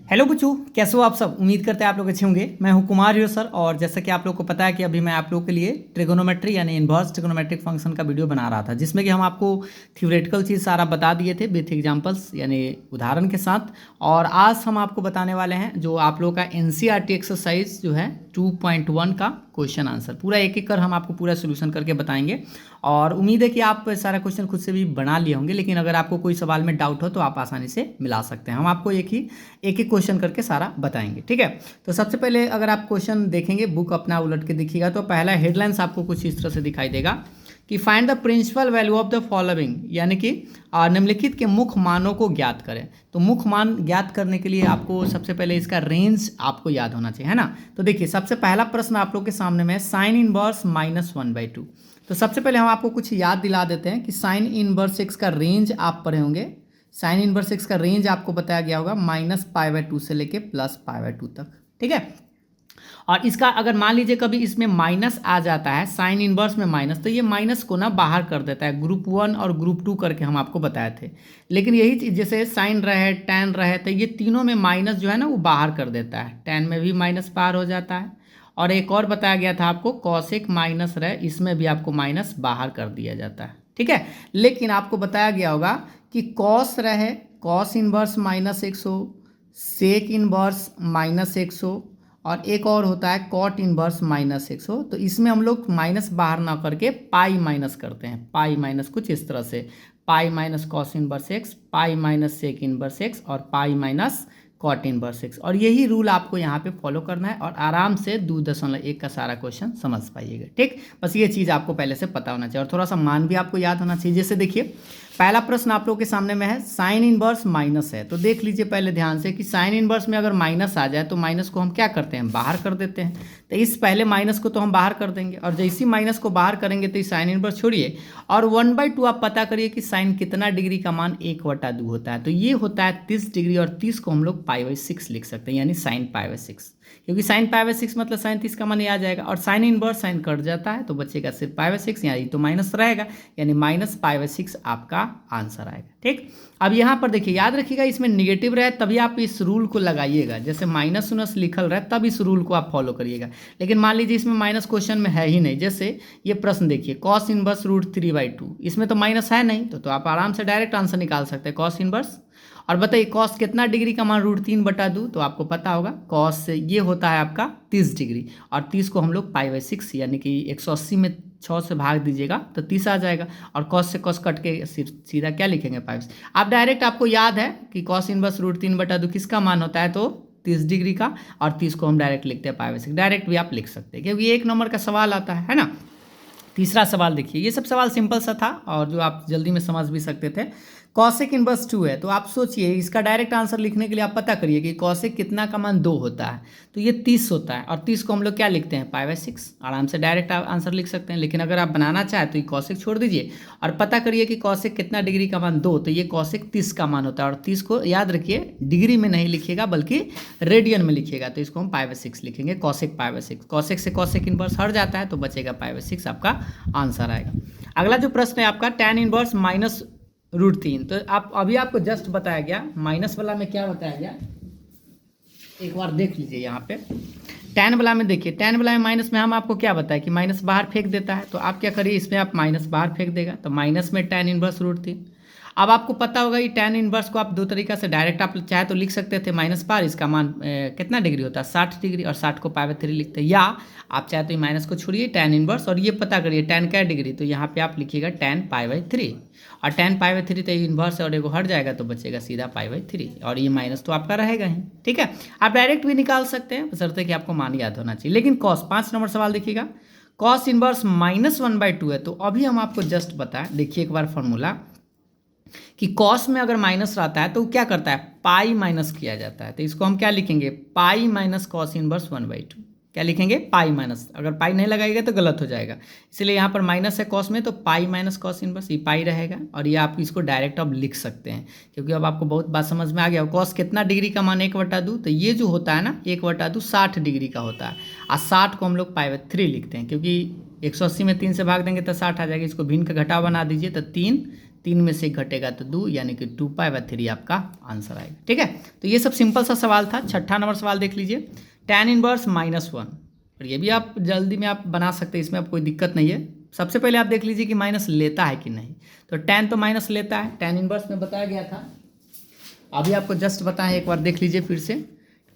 Hello बच्चों, कैसे हो आप सब। उम्मीद करते हैं आप लोग अच्छे होंगे। मैं हूं कुमार हिरो सर, और जैसा कि आप लोग को पता है कि अभी मैं आप लोग के लिए ट्रिगोनोमेट्री यानी इन्वर्स ट्रिगोनोमेट्रिक फंक्शन का वीडियो बना रहा था, जिसमें कि हम आपको थ्योरेटिकल चीज़ सारा बता दिए थे विथ एग्जांपल्स यानी उदाहरण के साथ। और आज हम आपको बताने वाले हैं जो आप लोग का एनसीईआरटी एक्सरसाइज जो है 2.1 का क्वेश्चन आंसर पूरा एक एक कर हम आपको पूरा सोल्यूशन करके बताएंगे। और उम्मीद है कि आप सारा क्वेश्चन खुद से भी बना लिए होंगे, लेकिन अगर आपको कोई सवाल में डाउट हो तो आप आसानी से मिला सकते हैं। हम आपको एक एक क्वेश्चन करके सारा बताएंगे, ठीक है। तो सबसे पहले अगर आप क्वेश्चन देखेंगे, बुक अपना उलट के देखिएगा, तो पहला हेडलाइंस आपको कुछ इस तरह से दिखाई देगा कि find the principal value of the following, यानी कि निम्नलिखित के मुख्य मानों को ज्ञात करें। तो मुख्य मान ज्ञात करने के लिए आपको सबसे पहले इसका रेंज आपको याद होना चाहिए, है ना। तो देखिए सबसे पहला प्रश्न आप लोग के सामने में है साइन इनवर्स -1/2। तो सबसे पहले हम आपको कुछ याद दिला देते हैं कि साइन इनवर्स एक्स का रेंज आप पढ़े होंगे। साइन इनवर्स एक्स का रेंज आपको बताया गया होगा -π/2 से लेके +π/2 तक, ठीक है। और इसका अगर मान लीजिए कभी इसमें माइनस आ जाता है, साइन इनवर्स में माइनस, तो ये माइनस को ना बाहर कर देता है। ग्रुप 1 और ग्रुप 2 करके हम आपको बताए थे। लेकिन यही चीज़ जैसे साइन रहे टैन रहे, तो ये तीनों में माइनस जो है ना वो बाहर कर देता है। टैन में भी माइनस बाहर हो जाता है। और एक और बताया गया था आपको कॉसेक माइनस रहे, इसमें भी आपको माइनस बाहर कर दिया जाता है, ठीक है। लेकिन आपको बताया गया होगा कि कॉस रहे, कॉस इनवर्स -100, सेक इनवर्स -100, और एक और होता है कॉट इनवर्स -100। तो इसमें हम लोग माइनस बाहर ना करके पाई माइनस करते हैं। पाई माइनस कुछ इस तरह से, pi minus cos inverse x, pi minus sec inverse x, और pi minus cot inverse x. और यही रूल आपको यहाँ पे फॉलो करना है और आराम से 2.1 का सारा क्वेश्चन समझ पाइएगा, ठीक। बस ये चीज़ आपको पहले से पता होना चाहिए और थोड़ा सा मान भी आपको याद होना चाहिए। जैसे देखिए पहला प्रश्न आप लोगों के सामने में है साइन इनवर्स माइनस है। तो देख लीजिए पहले ध्यान से कि साइन इनवर्स में अगर माइनस आ जाए तो माइनस को हम क्या करते हैं, बाहर कर देते हैं। तो इस पहले माइनस को तो हम बाहर कर देंगे, और जैसे ही माइनस को बाहर करेंगे तो इस साइन इनवर्स छोड़िए और 1/2 आप पता करिए कि साइन कितना डिग्री का मान 1/2 होता है। तो ये होता है 30 डिग्री, और 30 को हम लोग π/6 लिख सकते हैं, यानी साइन π/6, क्योंकि साइन π/6 मतलब साइन 30 का मान ये आ जाएगा। और साइन इनवर्स साइन कट जाता है तो बचेगा सिर्फ π/6, यानी तो माइनस रहेगा, यानी -π/6 आपका आंसर आएगा, ठीक। अब यहाँ पर देखिए याद रखिएगा इसमें निगेटिव रहे तभी आप इस रूल को लगाइएगा। जैसे माइनस उनस लिखल रहे तब इस रूल को आप फॉलो करिएगा। लेकिन मान लीजिए इसमें माइनस क्वेश्चन में है ही नहीं। जैसे ये प्रश्न देखिए कॉस इनवर्स √3/2, इसमें तो माइनस है नहीं, तो आप आराम से डायरेक्ट आंसर निकाल सकते हैं कॉस इनवर्स। और बताइए कॉस कितना डिग्री का मान √3/2, तो आपको पता होगा कॉस ये होता है आपका 30 डिग्री, और 30 को हम लोग π/6 यानी कि 180 में 6 से भाग दीजिएगा तो 30 आ जाएगा। और कॉस से कॉस कट के सीधा क्या लिखेंगे, π/6। आप डायरेक्ट आपको याद है कि कॉस इनवर्स √3/2 किसका मान होता है, तो 30 डिग्री का, और 30 को हम डायरेक्ट लिखते हैं π/6। डायरेक्ट भी आप लिख सकते हैं क्योंकि 1 नंबर का सवाल आता है ना। तीसरा सवाल देखिए, ये सब सवाल सिंपल सा था और जो आप जल्दी में समझ भी सकते थे। कॉसेक इनवर्स 2 है, तो आप सोचिए इसका डायरेक्ट आंसर लिखने के लिए आप पता करिए कि कॉसेक कितना का मान 2 होता है। तो ये 30 होता है, और 30 को हम लोग क्या लिखते हैं, π/6। आराम से डायरेक्ट आप आंसर लिख सकते हैं। लेकिन अगर आप बनाना चाहें तो ये कॉसेक छोड़ दीजिए और पता करिए कि कॉसेक कितना डिग्री का मान 2, तो ये कॉसेक 30 का मान होता है। और 30 को याद रखिए डिग्री में नहीं लिखिएगा बल्कि रेडियन में लिखिएगा, तो इसको हम π/6 लिखेंगे, कॉसेक π/6। कॉसेक से कॉसेक इनवर्स हट जाता है तो बचेगा π/6 आपका आंसर आएगा। अगला जो प्रश्न है आपका tan इनवर्स -√3। तो आप अभी आपको जस्ट बताया गया माइनस वाला में क्या बताया गया, एक बार देख लीजिए यहाँ पे। टैन वाला में देखिए, टैन वाला में माइनस में हम आपको क्या बताया कि माइनस बाहर फेंक देता है। तो आप क्या करिए इसमें आप माइनस बाहर फेंक देगा, तो माइनस में tan इनवर्स √3। अब आपको पता होगा ये tan इनवर्स को आप दो तरीका से डायरेक्ट आप चाहे तो लिख सकते थे माइनस बार, इसका मान कितना डिग्री होता है 60 डिग्री, और 60 को π/3 लिखते हैं। या आप चाहे तो माइनस को छोड़िए tan इनवर्स और ये पता करिए tan क्या डिग्री, तो यहाँ पे आप लिखिएगा tan π/3, और tan π/3 तो इनवर्स और एगो हट जाएगा तो बचेगा सीधा π/3, और ये माइनस तो आपका रहेगा ही, ठीक है। आप डायरेक्ट भी निकाल सकते हैं, बशर्ते कि आपको मान याद होना चाहिए। लेकिन कॉस 5 नंबर सवाल देखिएगा, कॉस इनवर्स -1/2 है। तो अभी हम आपको जस्ट बताएं, देखिए एक बार फॉर्मूला कि कॉस में अगर माइनस रहता है तो क्या करता है, पाई माइनस किया जाता है। तो इसको हम क्या लिखेंगे, पाई माइनस कॉस इनवर्स 1/2। क्या लिखेंगे, पाई माइनस, अगर पाई नहीं लगाएगा तो गलत हो जाएगा, इसलिए यहाँ पर माइनस है कॉस में, तो पाई माइनस कॉस इनवर्स, ये पाई रहेगा। और ये आप इसको डायरेक्ट अब लिख सकते हैं क्योंकि अब आपको बहुत बात समझ में आ गया। कॉस कितना डिग्री का मान 1/2, तो ये जो होता है ना 1/2 60 डिग्री का होता है, और 60 को हम लोग π/3 लिखते हैं क्योंकि 180 में 3 से भाग देंगे तो 60 आ जाएगा। इसको भिन्न का घटाव बना दीजिए तो 3 3 में से 1 घटेगा तो 2 यानी कि 2π/3 आपका आंसर आएगा। ठीक है, तो ये सब सिंपल सा सवाल था। छठा नंबर सवाल देख लीजिए, tan इनवर्स -1, और ये भी आप जल्दी में आप बना सकते हैं, इसमें आप कोई दिक्कत नहीं है। सबसे पहले आप देख लीजिए कि माइनस लेता है कि नहीं। तो tan तो माइनस लेता है, tan इनवर्स में बताया गया था, अभी आपको जस्ट बताएं, एक बार देख लीजिए फिर से।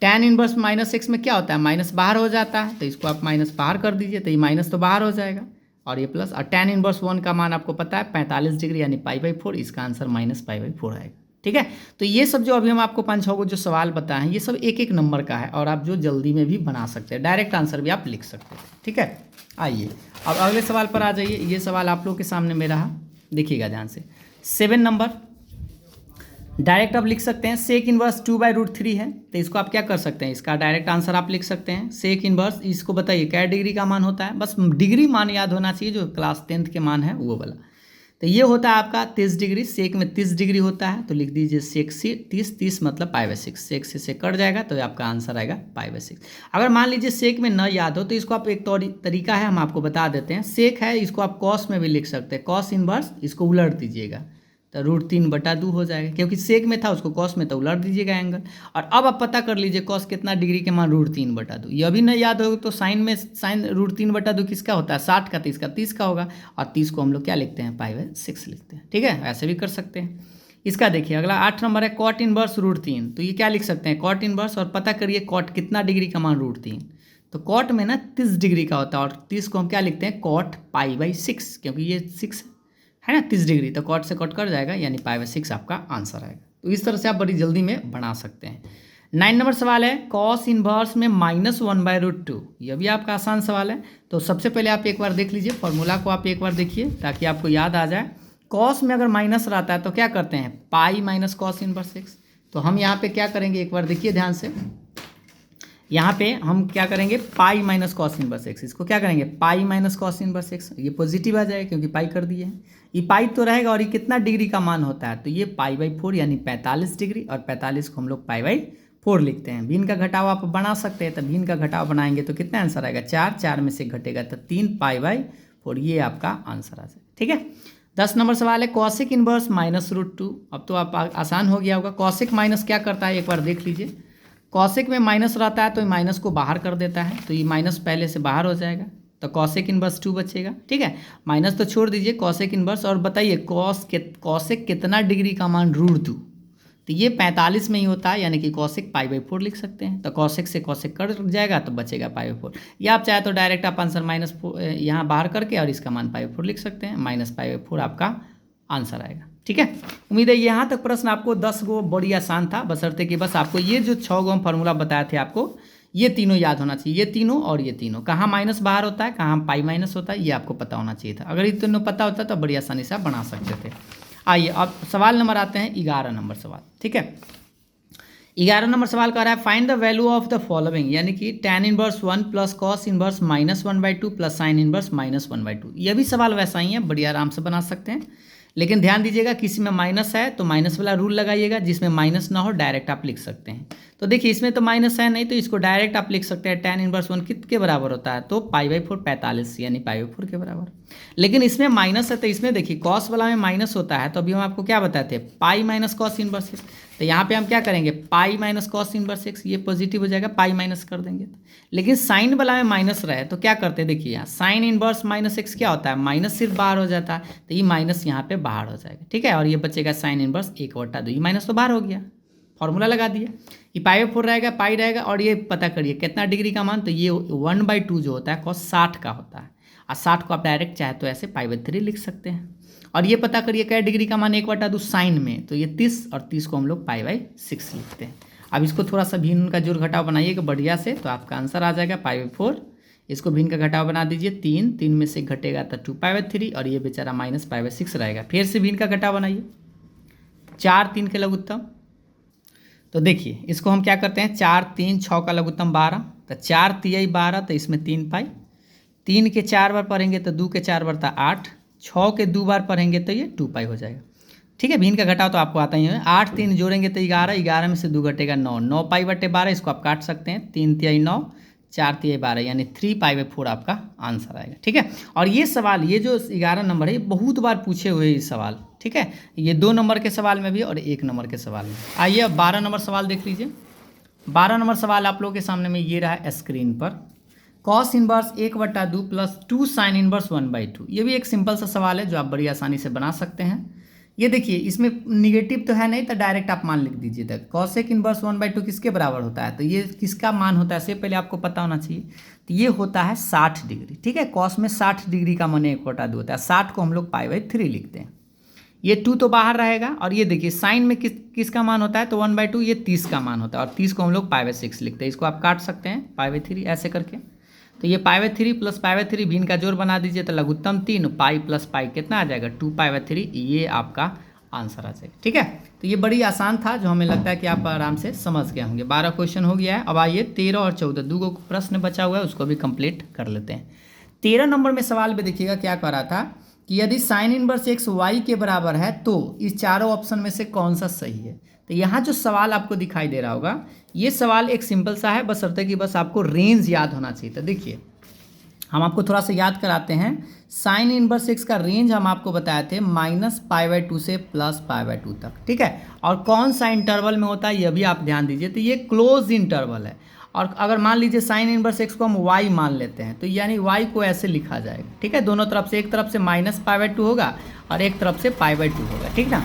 tan इनवर्स -x में क्या होता है, माइनस बाहर हो जाता है, तो इसको आप माइनस बाहर कर दीजिए, तो ये माइनस तो बाहर हो जाएगा और ये प्लस। और tan इनवर्स 1 का मान आपको पता है 45 डिग्री यानी π/4, इसका आंसर -π/4 आएगा। ठीक है, तो ये सब जो अभी हम आपको 5-6 को जो सवाल बताए हैं, ये सब एक एक नंबर का है और आप जो जल्दी में भी बना सकते हैं, डायरेक्ट आंसर भी आप लिख सकते हैं। ठीक है, आइए अब अगले सवाल पर आ जाइए। ये सवाल आप लोग के सामने में रहा, देखिएगा ध्यान से। 7 नंबर डायरेक्ट आप लिख सकते हैं, सेक इनवर्स 2/√3 है, तो इसको आप क्या कर सकते हैं, इसका डायरेक्ट आंसर आप लिख सकते हैं। सेक इनवर्स, इसको बताइए क्या डिग्री का मान होता है, बस डिग्री मान याद होना चाहिए, जो क्लास 10th के मान है वो वाला। तो ये होता है आपका 30 डिग्री, सेक में 30 डिग्री होता है, तो लिख दीजिए सेक से 30 मतलब π/6, सेक से कट जाएगा तो आपका आंसर आएगा π/6। अगर मान लीजिए सेक में न याद हो तो इसको आप एक तरीका है, हम आपको बता देते हैं। सेक है, इसको आप कॉस में भी लिख सकते हैं, कॉस इनवर्स, इसको उलट दीजिएगा तो √3/2 हो जाएगा, क्योंकि सेक में था उसको कॉस में, तो उलट दीजिएगा एंगल। और अब आप पता कर लीजिए कॉस कितना डिग्री के मान √3/2। ये अभी नहीं याद होगा तो साइन में साइन √3/2 किसका होता है, 60 का, 30 का होगा, और 30 को हम लोग क्या लिखते हैं, π/6 लिखते हैं। ठीक है, ऐसे भी कर सकते हैं। इसका देखिए अगला 8 नंबर है, कॉट इनवर्स √3, तो ये क्या लिख सकते हैं, कॉट इनवर्स, और पता करिए कॉट कितना डिग्री का मान √3, तो कॉट में ना 30 डिग्री का होता है, और 30 को हम क्या लिखते हैं, कॉट π/6, क्योंकि ये 6 है ना 30 डिग्री, तो कॉट से कट कर जाएगा यानी π/6 आपका आंसर आएगा। तो इस तरह से आप बड़ी जल्दी में बना सकते हैं। 9 नंबर सवाल है, कॉस इनवर्स में -1/√2, यह भी आपका आसान सवाल है। तो सबसे पहले आप एक बार देख लीजिए, फॉर्मूला को आप एक बार देखिए ताकि आपको याद आ जाए। कॉस में अगर माइनस रहता है तो क्या करते हैं, पाई माइनस कॉस इनवर्स x। तो हम यहाँ पे क्या करेंगे, एक बार देखिए ध्यान से, यहाँ पे हम क्या करेंगे, पाई माइनस कॉस इनवर्स x, इसको क्या करेंगे, पाई माइनस कॉस इनवर्स x, ये पॉजिटिव आ जाएगा क्योंकि पाई कर दिए हैं। ये पाई तो रहेगा, और ये कितना डिग्री का मान होता है, तो ये π/4 यानी 45 डिग्री, और 45 को हम लोग π/4 लिखते हैं। भिन्न का घटाव आप बना सकते हैं, तो भिन्न का घटाव बनाएंगे तो कितना आंसर आएगा, 4 में से घटेगा तो 3π/4, ये आपका आंसर आ जाएगा। ठीक है, 10 नंबर सवाल है, कॉसिक इनवर्स -√2। अब तो आप आसान हो गया होगा, कॉसिक माइनस क्या करता है एक बार देख लीजिए। कॉसिक में माइनस रहता है तो माइनस को बाहर कर देता है, तो ये माइनस पहले से बाहर हो जाएगा, तो कॉसेक इनवर्स 2 बचेगा। ठीक है, माइनस तो छोड़ दीजिए, कॉसेक इनवर्स, और बताइए कॉसेक कितना डिग्री का मान √2, तो ये 45 में ही होता है, यानी कि कॉसेक π/4 लिख सकते हैं। तो कॉसेक से कॉसेक कट जाएगा तो बचेगा π/4, या आप चाहे तो डायरेक्ट आप आंसर माइनस यहाँ बाहर करके और इसका मान π/4 लिख सकते हैं, -π/4 आपका आंसर आएगा। ठीक है, उम्मीद है यहाँ तक प्रश्न आपको 10 गो बड़ी आसान था, बशर्ते कि बस आपको ये जो 6 गो हम फार्मूला बताए थे आपको ये तीनों याद होना चाहिए, ये तीनों और ये तीनों, कहाँ माइनस बाहर होता है, कहाँ पाई माइनस होता है, ये आपको पता होना चाहिए था। अगर ये तीनों पता होता तो बड़ी आसानी से आप बना सकते थे। आइए अब सवाल नंबर आते हैं 11 नंबर सवाल। ठीक है, 11 नंबर सवाल कह रहा है, find the value of the following, यानी कि tan inverse 1 plus cos inverse -1/2 plus sine inverse -1/2। ये भी सवाल वैसा ही है, बड़ी आराम से बना सकते हैं, लेकिन ध्यान दीजिएगा किसी में माइनस है तो माइनस वाला रूल लगाइएगा, जिसमें माइनस ना हो डायरेक्ट आप लिख सकते हैं। तो देखिए इसमें तो माइनस है नहीं, तो इसको डायरेक्ट आप लिख सकते हैं, tan इनवर्स 1 कितने बराबर होता है, तो π/4 45 यानी π/4 के बराबर। लेकिन इसमें माइनस है तो इसमें देखिए कॉस वाला में माइनस होता है, तो अभी हम आपको क्या बताते हैं, पाई माइनस कॉस इनवर्स x, तो यहाँ पे हम क्या करेंगे, पाई माइनस कॉस इनवर्स x, ये पॉजिटिव हो जाएगा, पाई माइनस कर देंगे। लेकिन साइन वाला में माइनस रहे तो क्या करते हैं, देखिए यहाँ साइन इनवर्स -x क्या होता है, माइनस सिर्फ बाहर हो जाता है, तो ये माइनस यहाँ पे बाहर हो जाएगा। ठीक है, और ये बचेगा साइन इनवर्स 1/2, ये माइनस तो बाहर हो गया, फॉर्मूला लगा दिया, ये π/4 रहेगा, पाई रहेगा, और ये पता करिए कितना डिग्री का मान, तो ये 1/2 जो होता है कॉस 60 का होता है, और 60 को आप डायरेक्ट चाहे तो ऐसे π/3 लिख सकते हैं। और ये पता करिए क्या डिग्री का मान 1/2 साइन में, तो ये 30, और 30 को हम लोग π/6 लिखते हैं। अब इसको थोड़ा सा भिन्न का जोड़ घटाव बनाइएगा बढ़िया से, तो आपका आंसर आ जाएगा π/4। इसको भिन्न का घटाव बना दीजिए, 3 में से घटेगा तो 2π/3, और ये बेचारा -π/6 रहेगा। फिर से भिन्न का घटाव बनाइए, 4 3 के लघुत्तम, तो देखिए इसको हम क्या करते हैं, 4 3 6 का लघुत्तम 12, तो 4 3 12, तो इसमें 3 पाई, 3 के 4 बार पढ़ेंगे तो 2 के 4 बार था 8, 6 के 2 बार पढ़ेंगे तो ये 2 पाई हो जाएगा। ठीक है, भिन्न का घटाव तो आपको आता ही है, 8 3 जोड़ेंगे तो 11, 11 में से 2 घटेगा 9, 9 π/12, इसको आप काट सकते हैं, 3 3 9, 4 तिहाई 12 यानी 3π/4 आपका आंसर आएगा। ठीक है, और ये सवाल, ये जो 11 नंबर है, ये बहुत बार पूछे हुए ये सवाल। ठीक है, ये 2 नंबर के सवाल में भी और 1 नंबर के सवाल में। आइए अब 12 नंबर सवाल देख लीजिए। 12 नंबर सवाल आप लोगों के सामने में ये रहा स्क्रीन पर। Cos inverse 1/2 plus 2 sine inverse 1/2। ये भी एक सिंपल सा सवाल है जो आप बड़ी आसानी से बना सकते हैं। ये देखिए, इसमें निगेटिव तो है नहीं, तो डायरेक्ट आप मान लिख दीजिए। तक कॉसेक इनवर्स 1/2 किसके बराबर होता है, तो ये किसका मान होता है, इससे पहले आपको पता होना चाहिए। तो ये होता है 60 डिग्री। ठीक है, कॉस में 60 डिग्री का मान 1/2 होता है। 60 को हम लोग π/3 लिखते हैं। ये 2 तो बाहर रहेगा, और ये देखिए साइन में किसका मान होता है, तो 1/2, ये 30 का मान होता है, और 30 को हम लोग π/6 लिखते हैं। इसको आप काट सकते हैं π/3 ऐसे करके। तो ये π/3 प्लस π/3 भी इनका जोड़ बना दीजिए, तो लघुत्तम 3 पाई प्लस पाई कितना आ जाएगा, 2π/3। ये आपका आंसर आ जाएगा। ठीक है, तो ये बड़ी आसान था, जो हमें लगता है कि आप आराम से समझ गए होंगे। 12 क्वेश्चन हो गया है। अब आइए 13 और 14 2 प्रश्न बचा हुआ है, उसको भी कंप्लीट कर लेते हैं। 13 नंबर में सवाल में देखिएगा क्या कह रहा था कि यदि साइन इनवर्स x y के बराबर है तो इस चारों ऑप्शन में से कौन सा सही है। तो यहाँ जो सवाल आपको दिखाई दे रहा होगा, ये सवाल एक सिंपल सा है, बशर्ते कि बस आपको रेंज याद होना चाहिए। तो देखिए, हम आपको थोड़ा सा याद कराते हैं। साइन इनवर्स x का रेंज हम आपको बताए थे -π/2 से +π/2 तक। ठीक है, और कौन सा इंटरवल में होता है ये भी आप ध्यान दीजिए। तो ये क्लोज इंटरवल है, और अगर मान लीजिए साइन इनवर्स x को हम y मान लेते हैं, तो यानी y को ऐसे लिखा जाएगा। ठीक है, दोनों तरफ से, एक तरफ से -π/2 होगा और एक तरफ से π/2 होगा। ठीक ना,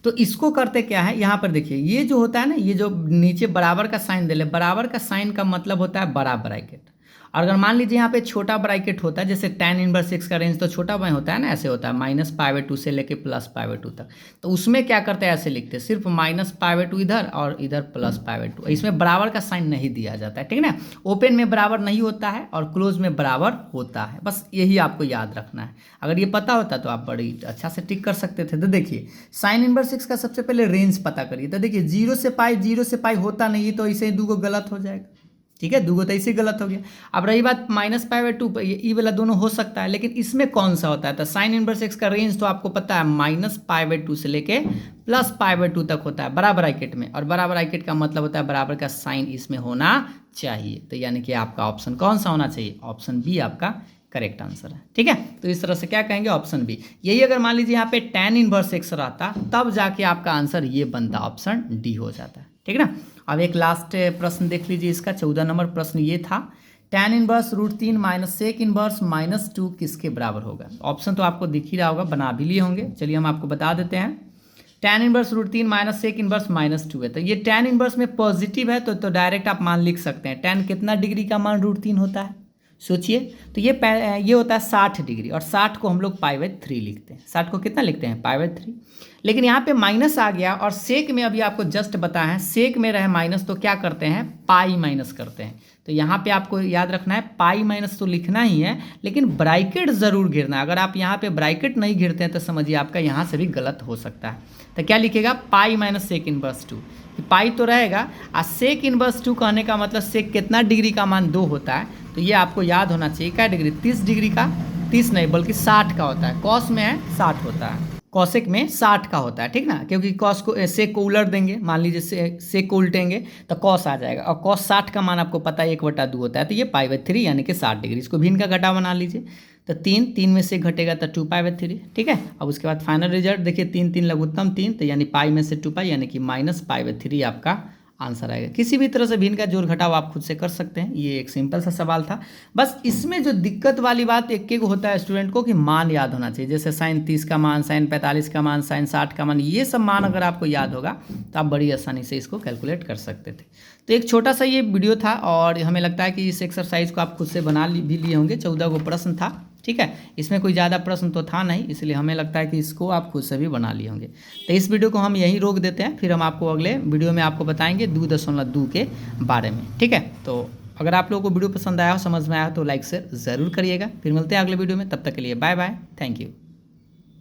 तो इसको करते क्या है, यहाँ पर देखिए, ये जो होता है ना, ये जो नीचे बराबर का साइन दे ले, बराबर का साइन का मतलब होता है बड़ा ब्रैकेट। और अगर मान लीजिए यहाँ पे छोटा ब्रैकेट होता है, जैसे tan इनवर्स x का रेंज तो छोटा में होता है ना, ऐसे होता है -π/2 से लेके +π/2 तक। तो उसमें क्या करते हैं, ऐसे लिखते हैं, सिर्फ -π/2 इधर और इधर +π/2। इसमें बराबर का साइन नहीं दिया जाता है। ठीक है ना, ओपन में बराबर नहीं होता है और क्लोज में बराबर होता है। बस यही आपको याद रखना है। अगर ये पता होता तो आप बड़ी अच्छा से टिक कर सकते थे। तो देखिए, साइन इनवर्स x का सबसे पहले रेंज पता करिए। तो देखिए 0 से π होता नहीं, तो इसे 2 गलत हो जाएगा। ठीक है, 2 तो इसे गलत हो गया। अब रही बात -π/2, ये वाला दोनों हो सकता है, लेकिन इसमें कौन सा होता है, तो साइन इनवर्स x का रेंज तो आपको पता है -π/2 से लेके +π/2 तक होता है बड़ा ब्रैकेट में, और बड़ा ब्रैकेट का मतलब होता है बराबर का साइन इसमें होना चाहिए। तो यानी कि आपका ऑप्शन कौन सा होना चाहिए, ऑप्शन बी आपका करेक्ट आंसर है। ठीक है, तो इस तरह से क्या कहेंगे, ऑप्शन बी। यही अगर मान लीजिए यहाँ पे tan इनवर्स x रहता, तब जाके आपका आंसर ये बनता, ऑप्शन डी हो जाता है। ठीक है ना, अब एक लास्ट प्रश्न देख लीजिए इसका। 14 नंबर प्रश्न ये था, tan इनवर्स √3 - सेक इनवर्स -2 किसके बराबर होगा। ऑप्शन तो आपको दिख ही रहा होगा, बना भी लिए होंगे। चलिए हम आपको बता देते हैं। tan इनवर्स √3 - सेक इनवर्स -2 है, तो ये tan इनवर्स में पॉजिटिव है, तो डायरेक्ट आप मान लिख सकते हैं। tan कितना डिग्री का मान √3 होता है, सोचिए। तो ये होता है 60 डिग्री, और 60 को हम लोग π/3 लिखते हैं। 60 को कितना लिखते हैं, π/3। लेकिन यहाँ पे माइनस आ गया, और सेक में अभी आपको जस्ट बताया है, सेक में रहे माइनस, तो क्या करते हैं, पाई माइनस करते हैं। तो यहाँ पे आपको याद रखना है, पाई माइनस तो लिखना ही है, लेकिन ब्रैकेट ज़रूर घेरना है। अगर आप यहाँ पे ब्रैकेट नहीं घेरते हैं तो समझिए आपका यहाँ से भी गलत हो सकता है। तो क्या लिखेगा, पाई - सेक इनवर्स 2। पाई तो रहेगा, और सेक इनवर्स 2 कहने का मतलब सेक कितना डिग्री का मान 2 होता है। तो ये आपको याद होना चाहिए, क्या डिग्री, 30 डिग्री का, 30 नहीं बल्कि 60 का होता है। कॉस में है 60 होता है, कॉसेक में 60 का होता है। ठीक ना, क्योंकि कॉस को सेक को उलट देंगे, मान लीजिए सेक को उल्टेंगे तो कॉस आ जाएगा, और कॉस 60 का मान आपको पता है 1/2 होता है। तो ये π/3 यानी कि 60 डिग्री। इसको भी इनका घटा बना लीजिए, तो 3 में से घटेगा तो 2π/3। ठीक है, अब उसके बाद फाइनल रिजल्ट देखिए, 3 लघुत्तम 3, तो यानी पाई में से 2π यानी कि -π/3 आपका आंसर आएगा। किसी भी तरह से भी इनका जोड़ घटाव आप खुद से कर सकते हैं। ये एक सिंपल सा सवाल था। बस इसमें जो दिक्कत वाली बात एक होता है स्टूडेंट को कि मान याद होना चाहिए। जैसे साइन 30 का मान, साइन 45 का मान, साइन 60 का मान, ये सब मान अगर आपको याद होगा तो आप बड़ी आसानी से इसको कैलकुलेट कर सकते थे। तो एक छोटा सा ये वीडियो था, और हमें लगता है कि इस एक्सरसाइज को आप खुद से बना भी लिए होंगे। 14 प्रश्न था। ठीक है, इसमें कोई ज़्यादा प्रश्न तो था नहीं, इसलिए हमें लगता है कि इसको आप खुद से भी बना लिए होंगे। तो इस वीडियो को हम यहीं रोक देते हैं, फिर हम आपको अगले वीडियो में आपको बताएंगे 2.2 के बारे में। ठीक है, तो अगर आप लोगों को वीडियो पसंद आया हो, समझ में आया हो, तो लाइक शेयर ज़रूर करिएगा। फिर मिलते हैं अगले वीडियो में, तब तक के लिए बाय बाय, थैंक यू।